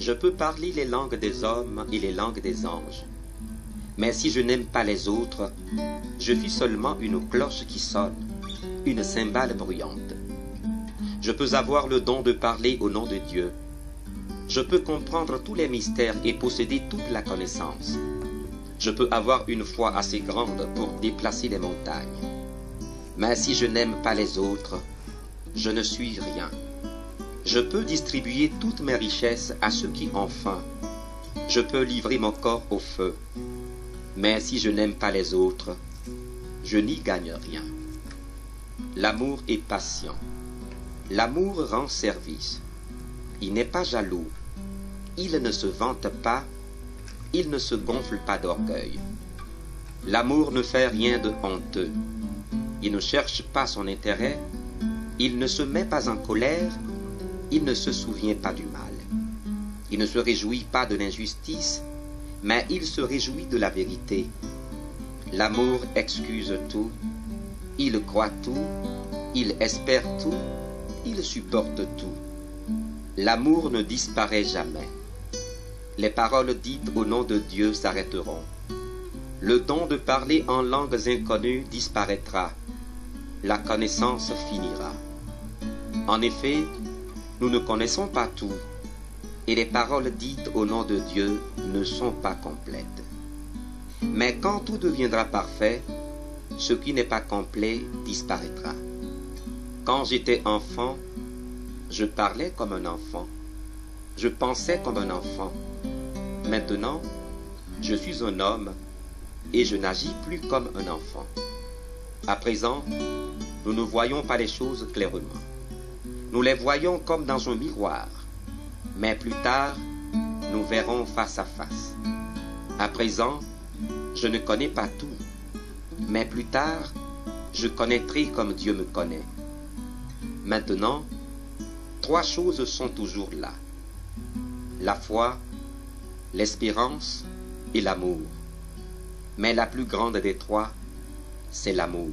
Je peux parler les langues des hommes et les langues des anges. Mais si je n'aime pas les autres, je suis seulement une cloche qui sonne, une cymbale bruyante. Je peux avoir le don de parler au nom de Dieu. Je peux comprendre tous les mystères et posséder toute la connaissance. Je peux avoir une foi assez grande pour déplacer les montagnes. Mais si je n'aime pas les autres, je ne suis rien. Je peux distribuer toutes mes richesses à ceux qui ont faim. Je peux livrer mon corps au feu. Mais si je n'aime pas les autres, je n'y gagne rien. L'amour est patient. L'amour rend service. Il n'est pas jaloux. Il ne se vante pas. Il ne se gonfle pas d'orgueil. L'amour ne fait rien de honteux. Il ne cherche pas son intérêt. Il ne se met pas en colère. Il ne se souvient pas du mal. Il ne se réjouit pas de l'injustice, mais il se réjouit de la vérité. L'amour excuse tout. Il croit tout. Il espère tout. Il supporte tout. L'amour ne disparaît jamais. Les paroles dites au nom de Dieu s'arrêteront. Le don de parler en langues inconnues disparaîtra. La connaissance finira. En effet, nous ne connaissons pas tout, et les paroles dites au nom de Dieu ne sont pas complètes. Mais quand tout deviendra parfait, ce qui n'est pas complet disparaîtra. Quand j'étais enfant, je parlais comme un enfant. Je pensais comme un enfant. Maintenant, je suis un homme et je n'agis plus comme un enfant. À présent, nous ne voyons pas les choses clairement. Nous les voyons comme dans un miroir. Mais plus tard, nous verrons face à face. À présent, je ne connais pas tout. Mais plus tard, je connaîtrai comme Dieu me connaît. Maintenant, 3 choses sont toujours là. La foi, l'espérance et l'amour. Mais la plus grande des 3, c'est l'amour.